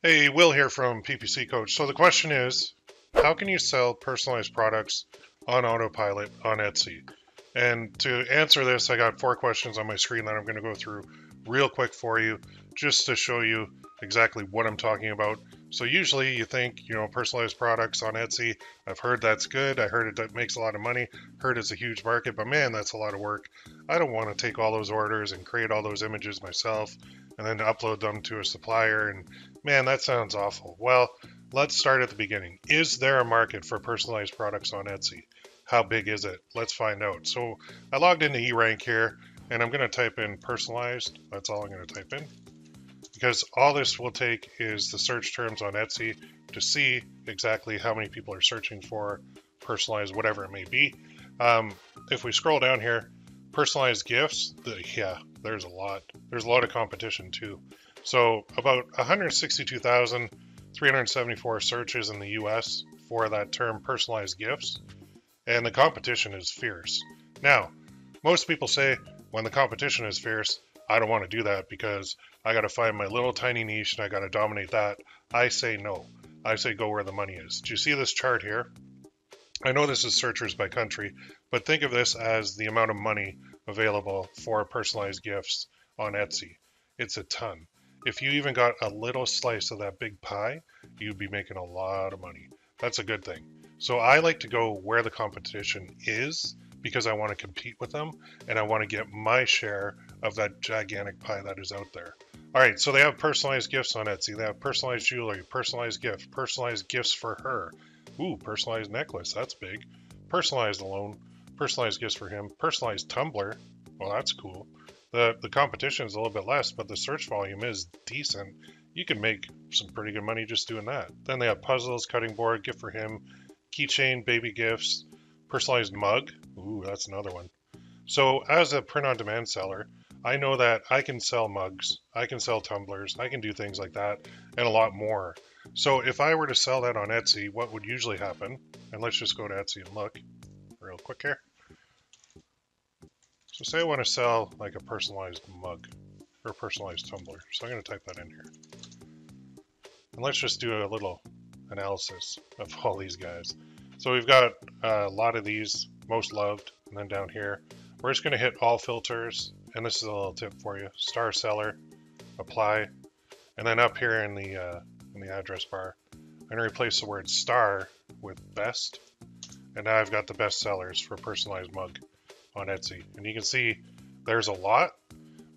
Hey, Will here from PPC Coach. So the question is, how can you sell personalized products on Autopilot on Etsy? And to answer this, I got 4 questions on my screen that I'm going to go through real quick for you, just to show you exactly what I'm talking about. So usually you think, personalized products on Etsy, I've heard that's good. I heard it makes a lot of money, heard it's a huge market, but man, that's a lot of work. I don't want to take all those orders and create all those images myself and then upload them to a supplier. And man, that sounds awful. Well, let's start at the beginning. Is there a market for personalized products on Etsy? How big is it? Let's find out. So I logged into eRank here and I'm going to type in personalized. That's all I'm going to type in, because all this will take is the search terms on Etsy to see exactly how many people are searching for personalized, whatever it may be. If we scroll down here, personalized gifts, there's a lot. There's a lot of competition too. So about 162,374 searches in the US for that term personalized gifts, and the competition is fierce. Now, most people say when the competition is fierce, I don't want to do that because I got to find my little tiny niche and I got to dominate that. I say no. I say go where the money is. Do you see this chart here? I know this is searchers by country, but think of this as the amount of money available for personalized gifts on Etsy. It's a ton. If you even got a little slice of that big pie, you'd be making a lot of money. That's a good thing. So I like to go where the competition is because I want to compete with them and I want to get my share of that gigantic pie that is out there. All right, so they have personalized gifts on Etsy. They have personalized jewelry, personalized gift, personalized gifts for her. Ooh, personalized necklace, that's big. Personalized alone, personalized gifts for him, personalized tumbler. Well, that's cool. The competition is a little bit less, but the search volume is decent. You can make some pretty good money just doing that. Then they have puzzles, cutting board, gift for him, keychain, baby gifts, personalized mug. Ooh, that's another one. So as a print-on-demand seller, I know that I can sell mugs, I can sell tumblers, I can do things like that, and a lot more. So if I were to sell that on Etsy, what would usually happen? And let's just go to Etsy and look real quick here. So say I want to sell like a personalized mug or a personalized tumbler. So I'm going to type that in here. And let's just do a little analysis of all these guys. So we've got a lot of these, most loved, and then down here, we're just going to hit all filters. And this is a little tip for you: star seller, apply, and then up here in the address bar, I'm going to replace the word star with best, and now I've got the best sellers for personalized mug on Etsy. And you can see there's a lot,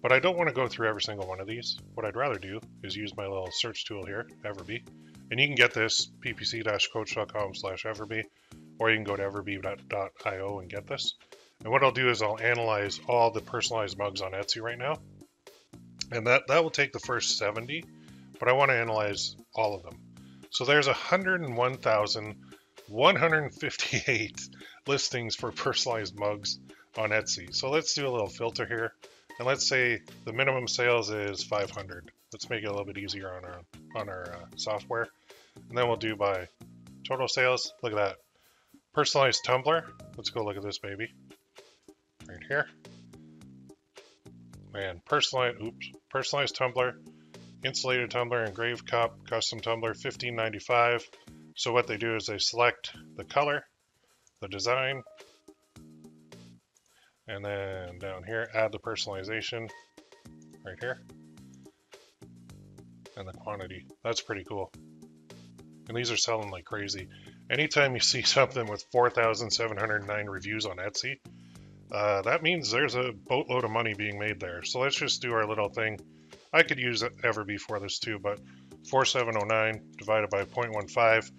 but I don't want to go through every single one of these. What I'd rather do is use my little search tool here, Everbee, and you can get this ppc-coach.com/Everbee, or you can go to everbee.io and get this. And what I'll do is I'll analyze all the personalized mugs on Etsy right now. And that will take the first 70, but I want to analyze all of them. So there's 101,158 listings for personalized mugs on Etsy. So let's do a little filter here. And let's say the minimum sales is 500. Let's make it a little bit easier on our software. And then we'll do by total sales. Look at that. Personalized tumbler. Let's go look at this baby. Right here. Man, personalized tumbler, insulated tumbler, engraved cup, custom tumbler, $15.95. So what they do is they select the color, the design, and then down here, add the personalization right here, and the quantity. That's pretty cool. And these are selling like crazy. Anytime you see something with 4,709 reviews on Etsy, that means there's a boatload of money being made there. So let's just do our little thing. I could use Everbee for this too, but 4,709 divided by 0.15,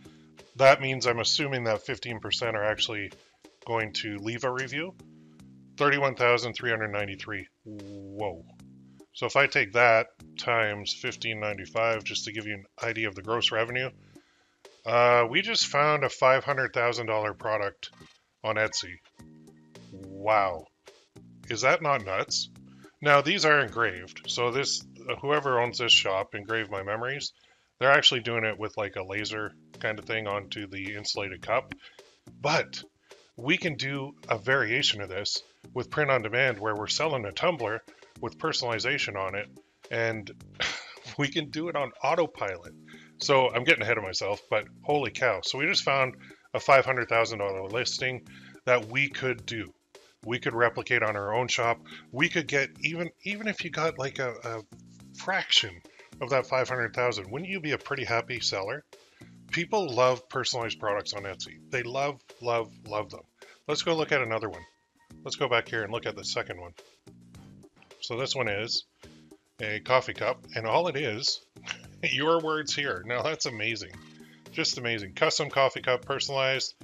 that means I'm assuming that 15% are actually going to leave a review. 31,393. Whoa. So if I take that times 15.95, just to give you an idea of the gross revenue, we just found a $500,000 product on Etsy. Wow. Is that not nuts? Now these are engraved. So this, whoever owns this shop, Engrave My Memories, they're actually doing it with like a laser kind of thing onto the insulated cup. But we can do a variation of this with print on demand where we're selling a tumbler with personalization on it, and we can do it on Autopilot. So I'm getting ahead of myself, but holy cow. So we just found a $500,000 listing that we could do. We could replicate on our own shop. We could get even if you got like a fraction of that 500,000, wouldn't you be a pretty happy seller? People love personalized products on Etsy. They love, love, love them. Let's go look at another one. Let's go back here and look at the second one. So this one is a coffee cup, and all it is, your words here. Now that's amazing. Just amazing. Custom coffee cup, personalized.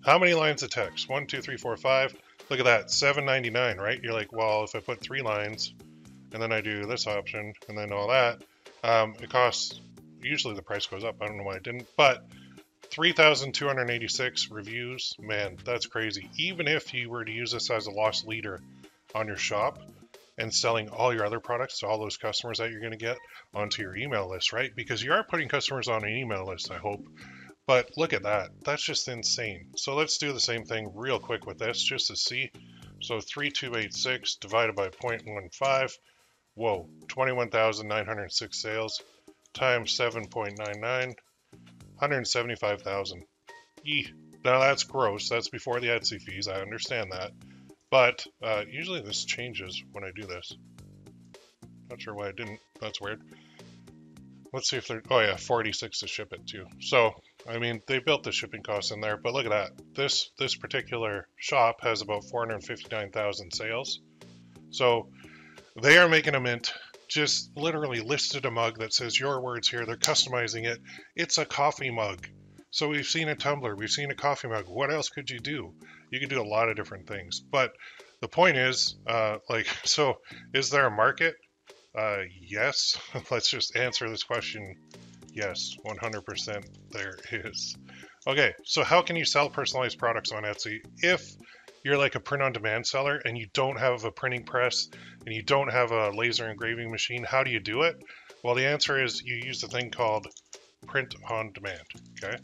How many lines of text? 1, 2, 3, 4, 5. Look at that, $7.99, right? You're like, well, if I put 3 lines, and then I do this option, and then all that, it costs, usually the price goes up. I don't know why it didn't, but 3,286 reviews. Man, that's crazy. Even if you were to use this as a loss leader on your shop and selling all your other products to all those customers that you're going to get onto your email list, right? Because you are putting customers on an email list, I hope. But look at that. That's just insane. So let's do the same thing real quick with this just to see. So 3,286 divided by 0.15. Whoa, 21,906 sales times 7.99, 175,000. Now that's gross. That's before the Etsy fees. I understand that. But usually this changes when I do this. Not sure why I didn't. That's weird. Let's see if they're, oh yeah, 46 to ship it too. So, I mean, they built the shipping costs in there, but look at that. This particular shop has about 459,000 sales. So they are making a mint. Just literally listed a mug that says your words here. They're customizing it. It's a coffee mug. So we've seen a tumbler, we've seen a coffee mug. What else could you do? You could do a lot of different things. But the point is, so is there a market? Yes. Let's just answer this question. Yes, 100% there is. Okay, so how can you sell personalized products on Etsy if you're like a print-on-demand seller and you don't have a printing press and you don't have a laser engraving machine? How do you do it? Well, the answer is you use a thing called print-on-demand, okay?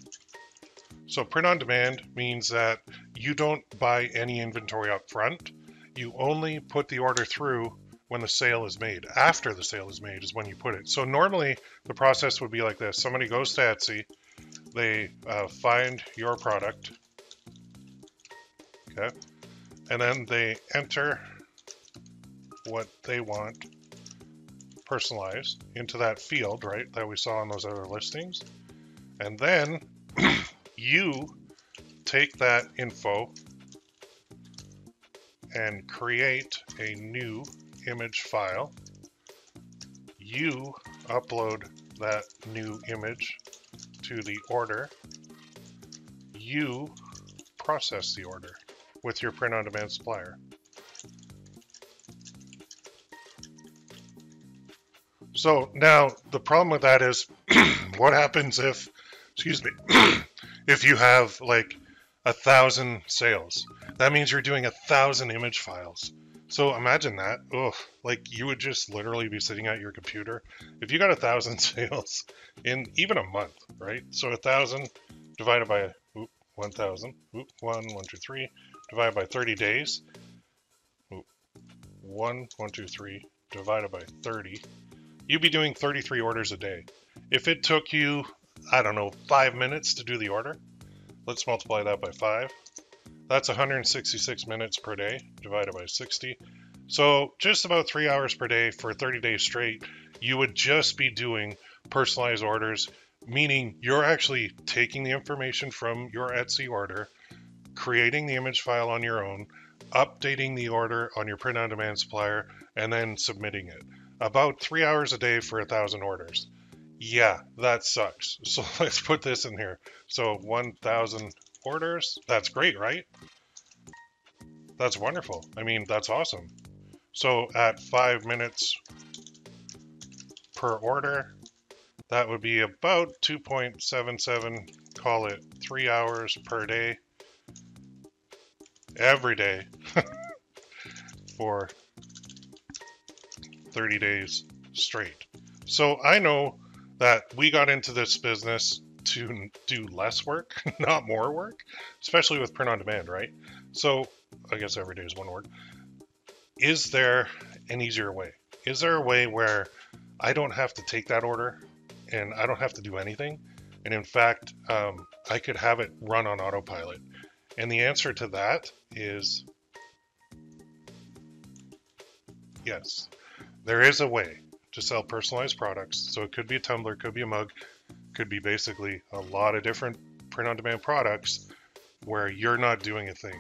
So print-on-demand means that you don't buy any inventory up front. You only put the order through when the sale is made. After the sale is made is when you put it. So normally the process would be like this. Somebody goes to Etsy, they find your product, okay, and then they enter what they want personalized into that field, right, that we saw on those other listings. And then you take that info and create a new image file. You upload that new image to the order. You process the order with your print-on-demand supplier. So now the problem with that is what happens if, excuse me, if you have like 1,000 sales? That means you're doing 1,000 image files. So imagine that. Ugh, like you would just literally be sitting at your computer. If you got 1,000 sales in even a month, right? So 1,000 divided by 1,000, 1, 1, 2, 3, divided by 30 days. 1, 1, 2, 3, divided by 30. You'd be doing 33 orders a day. If it took you, I don't know, 5 minutes to do the order, let's multiply that by 5. That's 166 minutes per day divided by 60. So just about 3 hours per day for 30 days straight, you would just be doing personalized orders, meaning you're actually taking the information from your Etsy order, creating the image file on your own, updating the order on your print-on-demand supplier, and then submitting it. About 3 hours a day for 1,000 orders. Yeah, that sucks. So let's put this in here. So 1,000 orders. That's great, right? That's wonderful. I mean, that's awesome. So at 5 minutes per order, that would be about 2.77, call it 3 hours per day, every day for 30 days straight. So I know that we got into this business to do less work, not more work, especially with print on demand, right? So I guess every day is one word. Is there an easier way? Is there a way where I don't have to take that order and I don't have to do anything. And in fact, I could have it run on autopilot. And the answer to that is yes. There is a way to sell personalized products. So it could be a tumbler, could be a mug, could be basically a lot of different print-on-demand products where you're not doing a thing.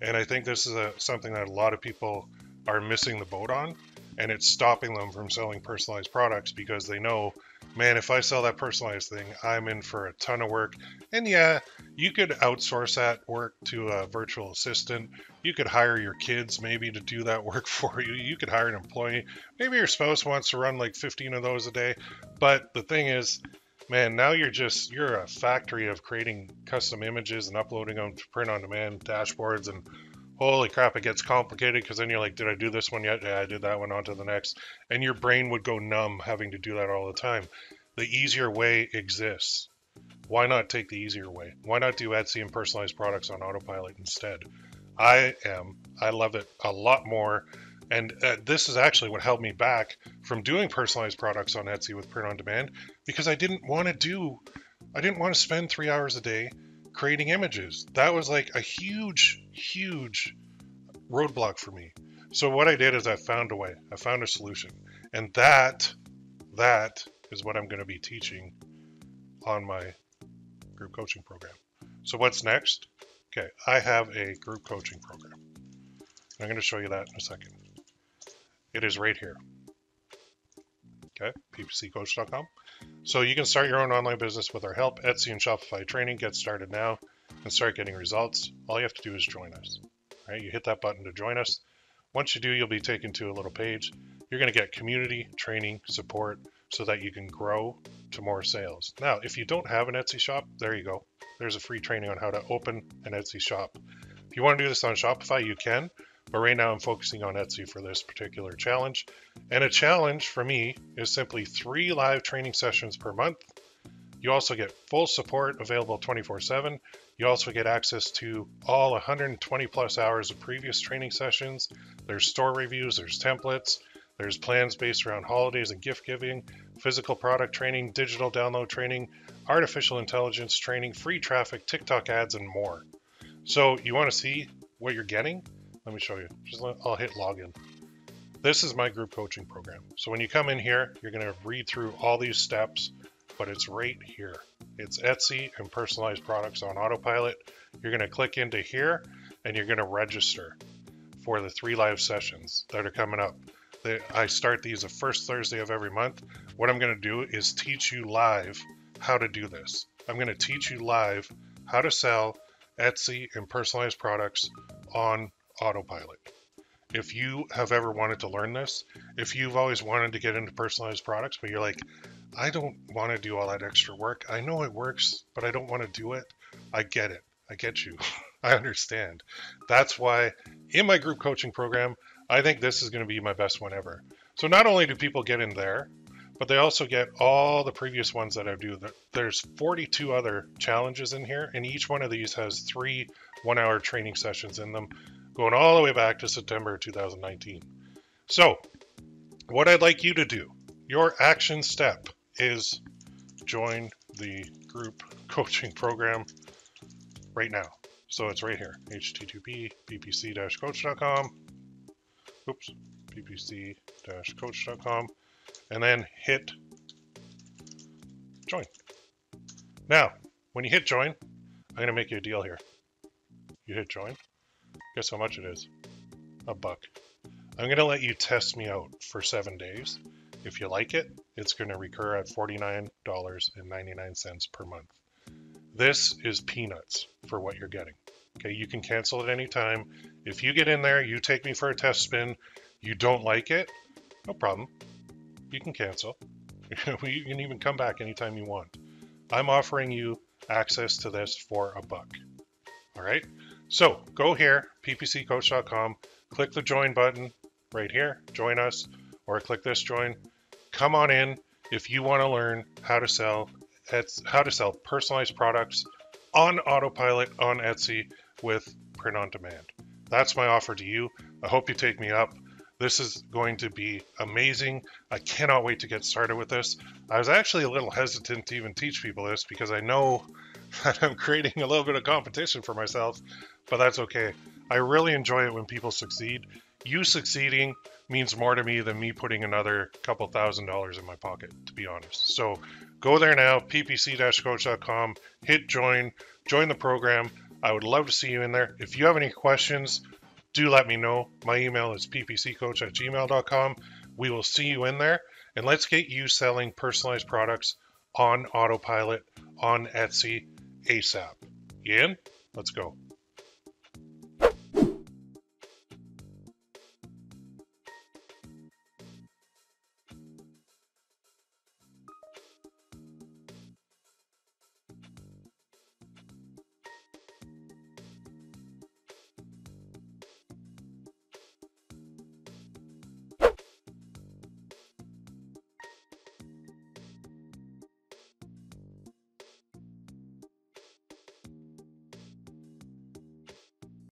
And I think this is something that a lot of people are missing the boat on, and it's stopping them from selling personalized products because they know, man, if I sell that personalized thing, I'm in for a ton of work. And yeah, you could outsource that work to a virtual assistant. You could hire your kids maybe to do that work for you. You could hire an employee. Maybe your spouse wants to run like 15 of those a day. But the thing is, man, now you're a factory of creating custom images and uploading them to print on demand dashboards, and holy crap, it gets complicated because then you're like, did I do this one yet? Yeah, I did that one, on to the next. And your brain would go numb having to do that all the time. The easier way exists. Why not take the easier way? Why not do Etsy and personalized products on autopilot instead? I love it a lot more. And this is actually what held me back from doing personalized products on Etsy with print on demand, because I didn't want to spend 3 hours a day creating images. That was like a huge roadblock for me. So what I did is I found a way. I found a solution. And that is what I'm going to be teaching on my group coaching program. So what's next? Okay, I have a group coaching program. I'm going to show you that in a second. It is right here. Okay, ppccoach.com. So you can start your own online business with our help. Etsy and Shopify training. Get started now and start getting results. All you have to do is join us. All right, you hit that button to join us. Once you do, you'll be taken to a little page. You're going to get community, training, support so that you can grow to more sales. Now, if you don't have an Etsy shop, there you go. There's a free training on how to open an Etsy shop. If you want to do this on Shopify, you can. But right now I'm focusing on Etsy for this particular challenge. And a challenge for me is simply 3 live training sessions per month. You also get full support available 24/7. You also get access to all 120 plus hours of previous training sessions. There's store reviews, there's templates, there's plans based around holidays and gift giving, physical product training, digital download training, artificial intelligence training, free traffic, TikTok ads, and more. So you want to see what you're getting? Let me show you. I'll hit login. This is my group coaching program. So when you come in here, you're going to read through all these steps, but it's right here. It's Etsy and personalized products on autopilot. You're going to click into here and you're going to register for the 3 live sessions that are coming up. I start these the first Thursday of every month. What I'm going to do is teach you live how to do this. I'm going to teach you live how to sell Etsy and personalized products on autopilot. If you have ever wanted to learn this, if you've always wanted to get into personalized products, but you're like, I don't want to do all that extra work. I know it works, but I don't want to do it. I get it. I get you. I understand. That's why in my group coaching program, I think this is going to be my best one ever. So not only do people get in there, but they also get all the previous ones that I do. There's 42 other challenges in here, and each one of these has 3 one-hour training sessions in them, going all the way back to September 2019. So what I'd like you to do, your action step is join the group coaching program right now. So it's right here, http ppc-coach.com. Oops, ppc-coach.com, and then hit join. Now, when you hit join, I'm going to make you a deal here. You hit join. Guess how much it is? $1. I'm going to let you test me out for 7 days. If you like it, it's going to recur at $49.99 per month. This is peanuts for what you're getting. Okay, you can cancel at any time. If you get in there, you take me for a test spin, you don't like it, no problem. You can cancel. You can even come back anytime you want. I'm offering you access to this for $1. All right, so go here, ppccoach.com, click the join button right here, join us, or click this join. Come on in if you want to learn how to sell personalized products on autopilot on Etsy with print on demand. That's my offer to you. I hope you take me up. This is going to be amazing. I cannot wait to get started with this. I was actually a little hesitant to even teach people this because I know that I'm creating a little bit of competition for myself, but that's okay. I really enjoy it when people succeed. You succeeding means more to me than me putting another couple $1,000s in my pocket, to be honest. So go there now, ppc-coach.com, hit join the program. I would love to see you in there. If you have any questions, do let me know. My email is ppccoach@gmail.com. We will see you in there, and let's get you selling personalized products on Autopilot on Etsy ASAP. You in? Let's go.